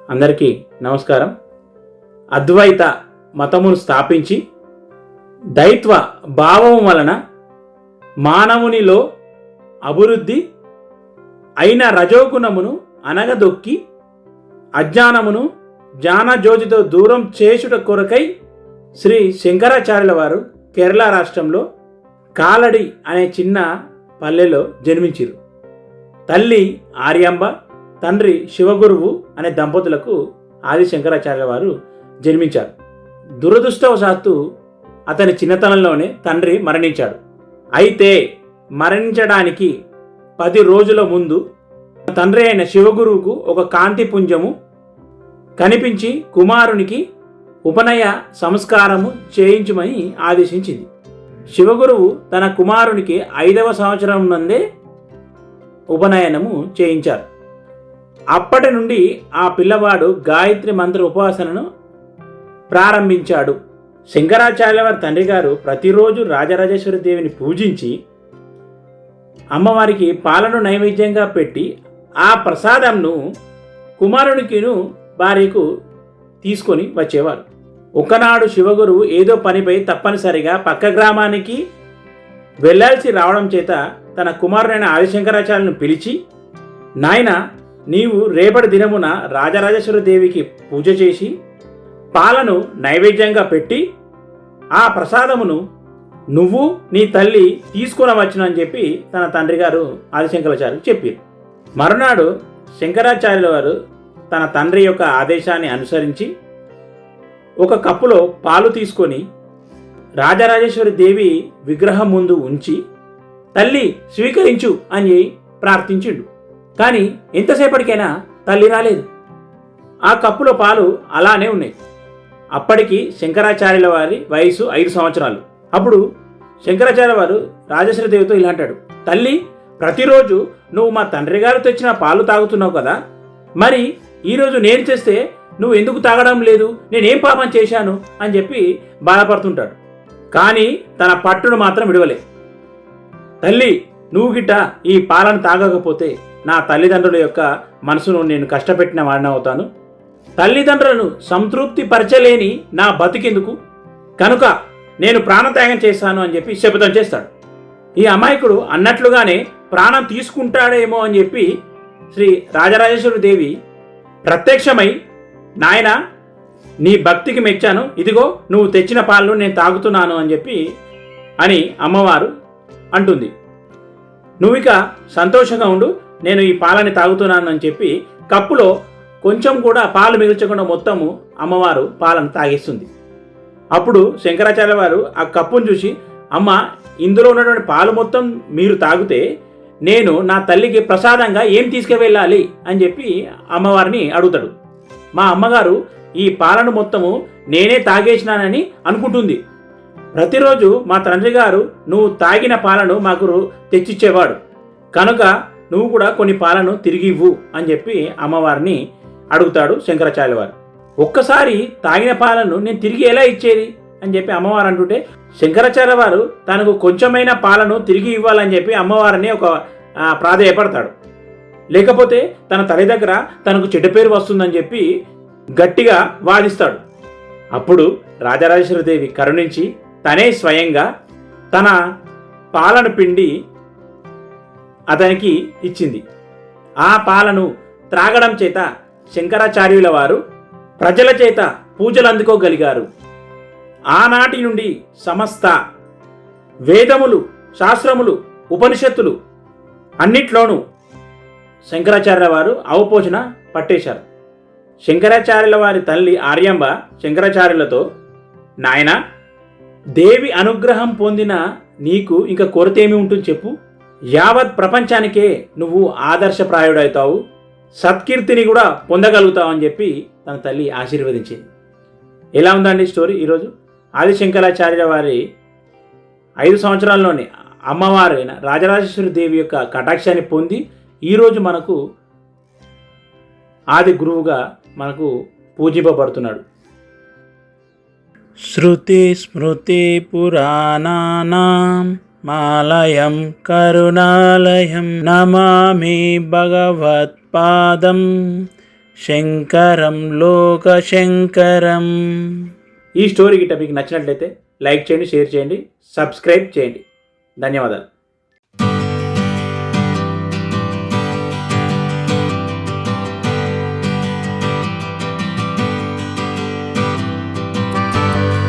అందరికీ నమస్కారం. అద్వైత మతమును స్థాపించి దైత్వ భావం వలన మానవునిలో అభివృద్ధి అయిన రజోగుణమును అనగదొక్కి అజ్ఞానమును జ్ఞానజ్యోతితో దూరం చేసుట కొరకై శ్రీ శంకరాచార్యుల వారు కేరళ రాష్ట్రంలో కాలడి అనే చిన్న పల్లెలో జన్మించిరు. తల్లి ఆర్యాంబ, తండ్రి శివగురువు అనే దంపతులకు ఆది శంకరాచార్యుల వారు జన్మించారు. దురదృష్టవశాత్తు అతని చిన్నతనంలోనే తండ్రి మరణించాడు. అయితే మరణించడానికి 10 రోజుల ముందు తండ్రి అయిన శివగురువుకు ఒక కాంతి పుంజము కనిపించి కుమారునికి ఉపనయ సంస్కారము చేయించమని ఆదేశించింది. శివగురువు తన కుమారునికి 5వ సంవత్సరం నందే ఉపనయనము చేయించారు. అప్పటి నుండి ఆ పిల్లవాడు గాయత్రి మంత్ర ఉపాసనను ప్రారంభించాడు. శంకరాచార్యుల వారి తండ్రి గారు ప్రతిరోజు రాజరాజేశ్వరి దేవిని పూజించి అమ్మవారికి పాలను నైవేద్యంగా పెట్టి ఆ ప్రసాదంను కుమారునికిను భార్యకు తీసుకొని వచ్చేవారు. ఒకనాడు శివగురువు ఏదో పనిపై తప్పనిసరిగా పక్క గ్రామానికి వెళ్ళాల్సి రావడం చేత తన కుమారుడైన ఆదిశంకరాచార్యులను పిలిచి, నాయన, నీవు రేపటి దినమున రాజరాజేశ్వరి దేవికి పూజ చేసి పాలను నైవేద్యంగా పెట్టి ఆ ప్రసాదమును నువ్వు నీ తల్లి తీసుకునవచ్చును అని చెప్పి తన తండ్రి గారు ఆదిశంకరాచార్యులకు చెప్పారు. మరునాడు శంకరాచార్యుల వారు తన తండ్రి యొక్క ఆదేశాన్ని అనుసరించి ఒక కప్పులో పాలు తీసుకొని రాజరాజేశ్వరి దేవి విగ్రహం ముందు ఉంచి, తల్లి స్వీకరించు అని ప్రార్థించిండు. కానీ ఎంతసేపటికైనా తల్లి రాలేదు. ఆ కప్పులో పాలు అలానే ఉన్నాయి. అప్పటికి శంకరాచార్యుల వారి వయసు 5 సంవత్సరాలు. అప్పుడు శంకరాచార్య వారు రాజేశ్వరి దేవితో ఇలా అంటాడు, తల్లి, ప్రతిరోజు నువ్వు మా తండ్రి గారు తెచ్చిన పాలు తాగుతున్నావు కదా, మరి ఈరోజు నేను చేస్తే నువ్వు ఎందుకు తాగడం లేదు? నేనేం పాపం చేశాను అని చెప్పి బాధపడుతుంటాడు. కానీ తన పట్టును మాత్రం విడవలే. తల్లి, నువ్వు గిట్ట ఈ పాలను తాగకపోతే నా తల్లిదండ్రుల యొక్క మనసును నేను కష్టపెట్టిన వాడిని అవుతాను. తల్లిదండ్రులను సంతృప్తి పరచలేని నా బతికెందుకు? కనుక నేను ప్రాణత్యాగం చేస్తాను అని చెప్పి శపథం చేస్తాడు. ఈ అమాయకుడు అన్నట్లుగానే ప్రాణం తీసుకుంటాడేమో అని చెప్పి శ్రీ రాజరాజేశ్వరి దేవి ప్రత్యక్షమై, నాయన, నీ భక్తికి మెచ్చాను, ఇదిగో నువ్వు తెచ్చిన పాలను నేను తాగుతున్నాను అని చెప్పి అని అమ్మవారు అంటుంది. నువ్విక సంతోషంగా ఉండు, నేను ఈ పాలని తాగుతున్నాను అని చెప్పి కప్పులో కొంచెం కూడా పాలు మిగిల్చకుండా మొత్తము అమ్మవారు పాలను తాగేస్తుంది. అప్పుడు శంకరాచార్య వారు ఆ కప్పును చూసి, అమ్మ, ఇందులో ఉన్నటువంటి పాలు మొత్తం మీరు తాగితే నేను నా తల్లికి ప్రసాదంగా ఏం తీసుకువెళ్ళాలి అని చెప్పి అమ్మవారిని అడుగుతాడు. మా అమ్మగారు ఈ పాలను మొత్తము నేనే తాగేసినానని అనుకుంటుంది. ప్రతిరోజు మా తండ్రి గారు నువ్వు తాగిన పాలను మాకు తెచ్చిచ్చేవాడు, కనుక నువ్వు కూడా కొన్ని పాలను తిరిగి ఇవ్వు అని చెప్పి అమ్మవారిని అడుగుతాడు శంకరాచార్య వారు. ఒక్కసారి తాగిన పాలను నేను తిరిగి ఎలా ఇచ్చేది అని చెప్పి అమ్మవారు అంటుంటే, శంకరాచార్య వారు తనకు కొంచెమైన పాలను తిరిగి ఇవ్వాలని చెప్పి అమ్మవారిని ఒక ప్రాధేయపడతాడు. లేకపోతే తన తల్లి దగ్గర తనకు చెడ్డ పేరు వస్తుందని చెప్పి గట్టిగా వాదిస్తాడు. అప్పుడు రాజరాజేశ్వరి దేవి కరుణించి తనే స్వయంగా తన పాలను పిండి అతనికి ఇచ్చింది. ఆ పాలను త్రాగడం చేత శంకరాచార్యుల వారు ప్రజల చేత పూజలు అందుకోగలిగారు. ఆనాటి నుండి సమస్త వేదములు, శాస్త్రములు, ఉపనిషత్తులు అన్నిట్లోనూ శంకరాచార్యుల వారు అవపోషణ పట్టేశారు. శంకరాచార్యుల వారి తల్లి ఆర్యాంబ శంకరాచార్యులతో, నాయన, దేవి అనుగ్రహం పొందిన నీకు ఇంకా కొరత ఏమి ఉంటుంది చెప్పు? యావత్ ప్రపంచానికే నువ్వు ఆదర్శప్రాయుడవుతావు, సత్కీర్తిని కూడా పొందగలుగుతావు అని చెప్పి తన తల్లి ఆశీర్వదించింది. ఎలా ఉందండి స్టోరీ? ఈరోజు ఆది శంకరాచార్యుల వారి 5 సంవత్సరాల్లోనే అమ్మవారైన రాజరాజేశ్వరి దేవి యొక్క కటాక్షాన్ని పొంది ఈరోజు మనకు ఆది గురువుగా మనకు పూజింపబడుతున్నాడు. శృతి స్మృతి పురాణానాం మాలయం కరుణాలయం నమామి భగవత్పాదం శంకరం లోకశంకరం. ఈ స్టోరీ గిట్ట మీకు నచ్చినట్లయితే లైక్ చేయండి, షేర్ చేయండి, సబ్స్క్రైబ్ చేయండి. ధన్యవాదాలు.